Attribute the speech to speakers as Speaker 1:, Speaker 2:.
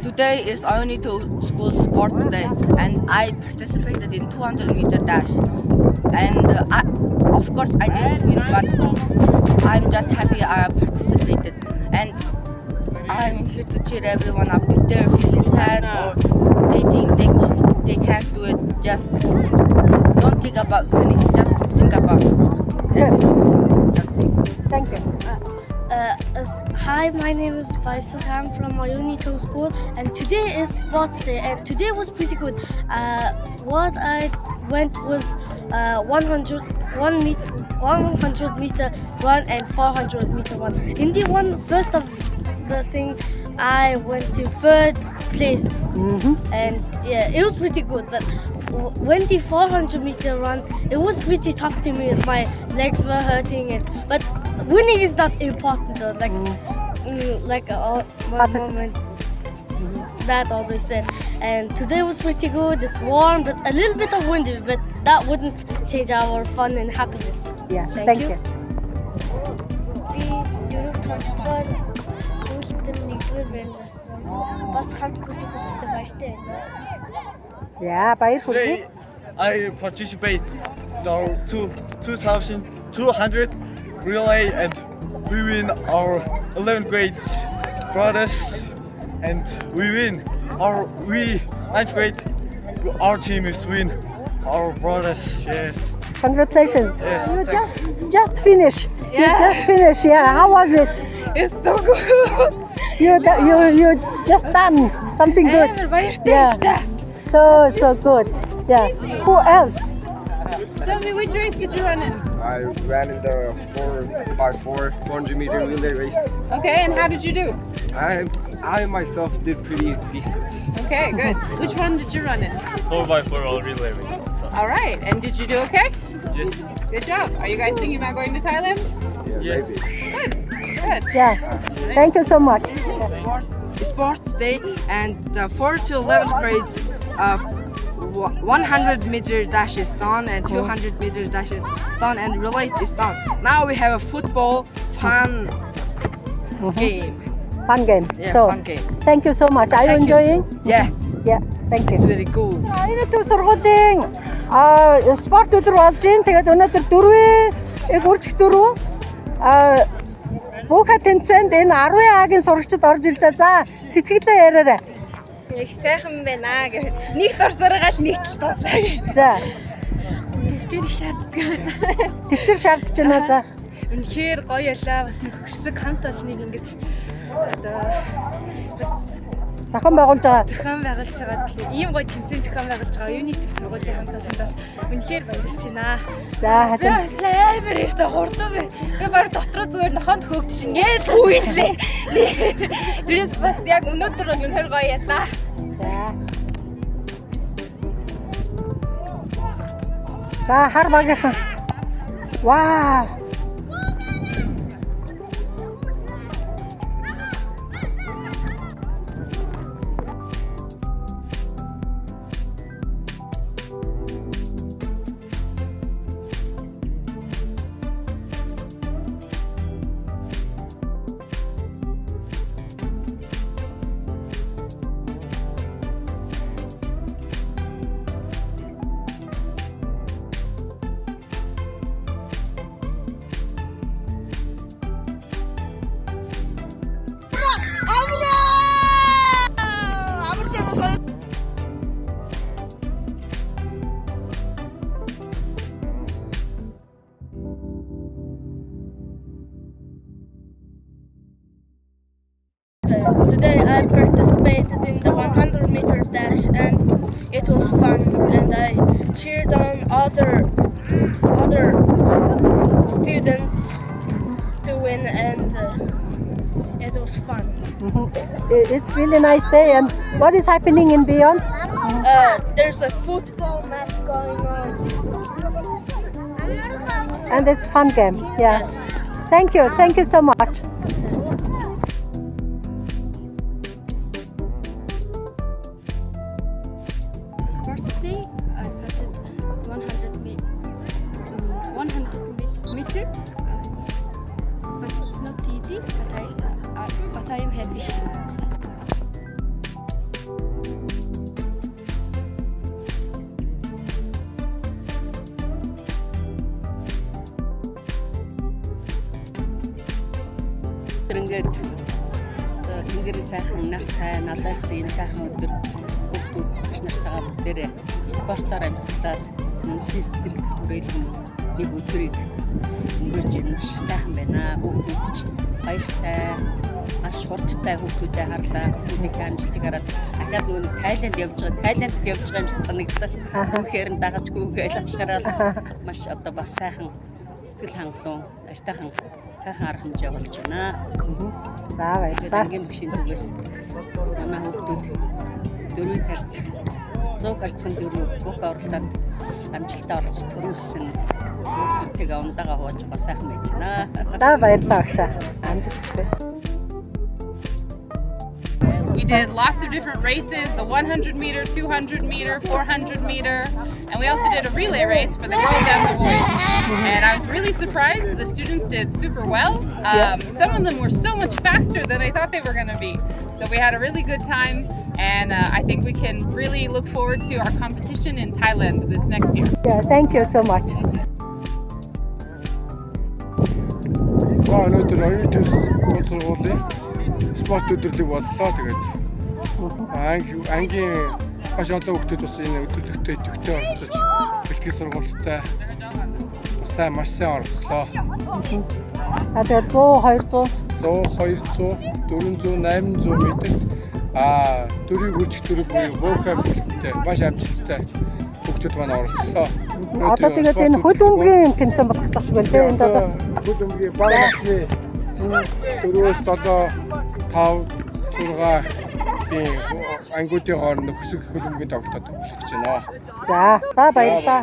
Speaker 1: Today is Ionito School Sports Day, and I participated in 200-meter dash. And of course, I didn't win, but I'm just happy I participated. And I'm here to cheer everyone up. If they're feeling sad or they think they can't do it, just don't think about winning. Just think about it.
Speaker 2: Thank you.
Speaker 3: Hi, my name is Faisal. I'm from Ionito School, and today is Sports Day, and today was pretty good. What I went was 100 meter run and 400 meter run. In the first of the thing, I went to third place, and yeah, it was pretty good. But when the 400 meter run, it was pretty tough to me. My legs were hurting, but winning is not important though. My moment that always said. And today was pretty good. It's warm, but a little bit of windy, but that wouldn't change our fun and happiness.
Speaker 2: Yeah, thank you. Yeah,
Speaker 4: today I participate in 2,200 relay, and we win our 11th grade brothers, and we win our 9th grade. Our team is win our brothers. Yes.
Speaker 2: Congratulations.
Speaker 4: Yes,
Speaker 2: You just finished.
Speaker 1: Yeah.
Speaker 2: You just finished. Yeah. How was it?
Speaker 1: It's so good.
Speaker 2: You just done something good. Yeah. So good. Yeah. Who else?
Speaker 1: Tell me, which race did you run in?
Speaker 5: I ran in the 4x4 400-meter relay race.
Speaker 1: Okay, and how did you do?
Speaker 5: I myself did pretty decent.
Speaker 1: Okay, good. Which one did you run in?
Speaker 4: 4x4 all relay race.
Speaker 1: All right, and did you do okay?
Speaker 4: Yes.
Speaker 1: Good job. Are you guys thinking about going to Thailand?
Speaker 5: Yeah,
Speaker 4: Yes.
Speaker 5: maybe.
Speaker 1: Good.
Speaker 2: Yeah. Thank you so much.
Speaker 1: Sports Day, and the 4th to 11th grades 100-meter dash is done, and 200-meter dash is done, and relay is done. Now we have a football fun game.
Speaker 2: Fun game.
Speaker 1: Yeah,
Speaker 2: So,
Speaker 1: fun game.
Speaker 2: thank you so much. Are you
Speaker 1: Thank you.
Speaker 2: enjoying?
Speaker 1: Yeah,
Speaker 2: Yeah. Thank
Speaker 1: it's
Speaker 2: you.
Speaker 1: very cool.
Speaker 2: Ionito сургуулийн спорт өдөр болж байна. Тэгээд өнөөдөр 4-ийг үржих 4 Бука тэмцээнд энэ 10 А-гийн сурагчид орж ирлээ. За, сэтгэлээ яриарай.
Speaker 6: Их сайхан байна гэх. Нэгт орсороо л нэгт л тоослаа.
Speaker 2: За,
Speaker 6: Тэр их шаарддаг.
Speaker 2: төвчөр шаардж байна за.
Speaker 6: Үнэхээр гоё ялаа. Бас нэг хөшсөг хамт олныг ингэж одоо
Speaker 2: Зохион байгуулж байгаа.
Speaker 6: зохион байгуулж байгаа. Тэгэхээр ийм гоё тэмцээн зохион байгуулж байгаа. Юуны төв сургуулийн хамт олонд үнэхээр баярлж байна.
Speaker 2: За, хатан.
Speaker 6: Амар ихтэй хурдан бэ. Тэгээ баг дотроо зүгээр нохонд хөөгдөж ингээл гүйдлээ. Тэрээс бас яг өнөөдөр үнэхээр гоё ялаа.
Speaker 2: За, хар багийнхан. Вау.
Speaker 3: Today I participated in the 100-meter dash, and it was fun, and I cheered on other students to win, and it was fun.
Speaker 2: It's really nice day. And what is happening in beyond?
Speaker 3: There's a football match going on.
Speaker 2: And it's fun game. Yeah. Thank you so much.
Speaker 3: Sports Day, I passed 100 meter, but it's not easy, but I am happy.
Speaker 7: Ингээд тэнгэрийн сайхан нар цай налаас энэ сайхан өдөр хүүхдүүд биш нартайгаа бүгдээрээ спортоор амьсгалаад нүсийн цэцэрлэг хүрээлэн нэг өдрийг өнгөрж ийн маш сайхан байна. Хүүхдүүд ч баяртай маш хурдтай хүүхдүүдэд харлаа. Хүүхдүүдийн амжилтыг хараад дахиад нөгөө Тайланд явж байгаа юм шиг санагдсан. Тэгэхээр дагажгүй гээл ашгараад маш одоо бас сайхан сэтгэл хангалуун аштайхан сайхан арга хэмжээ болж байна.
Speaker 2: За баярлалаа.
Speaker 7: Ангийн бишийн зүгээс манай хүүхдүүд дөрвийн харьцах 100 харьцсан дөрөв бүх оролдоод амжилттай оролцож төрүүлсэн хүүхдүүдтэйгээ ундагаа хувааж байгаа сайхан байж байна.
Speaker 2: За баярлалаа агшаа. Амжилттай.
Speaker 6: We did lots of different races, the 100 meter, 200 meter, 400 meter, and we also did a relay race for the girls and the boys. And I was really surprised, the students did super well. Some of them were so much faster than I thought they were going to be. So we had a really good time, and I think we can really look forward to our competition in Thailand this next year.
Speaker 2: Yeah, thank you so much.
Speaker 8: Өнөөдөр оюутны сургуулийн спорт өдрөлөг боллоо. Тэгээд ангийн маш олон хүүхдүүд бас энэ өдрөлгөтөд идэвхтэй оролцож бэлтгэл сургуультай маш сайн оролцлоо.
Speaker 2: Тэгээд 100,
Speaker 8: 200, 400, 800 метр дөрвийг үржих дөрөв vocab-тэй маш амжилттай хүүхдүүд маань оролцлоо.
Speaker 2: Одоо тэгээд энэ хөл өмгийн тэмцээн болох гэж байна тийм энд одоо
Speaker 8: хөл өмгийн баг насны 4-7, 5, 6 тийм ангиудын хооронд хөсөг хөл өмгийн тоглолтод болох гэж байна.
Speaker 2: За баярлалаа.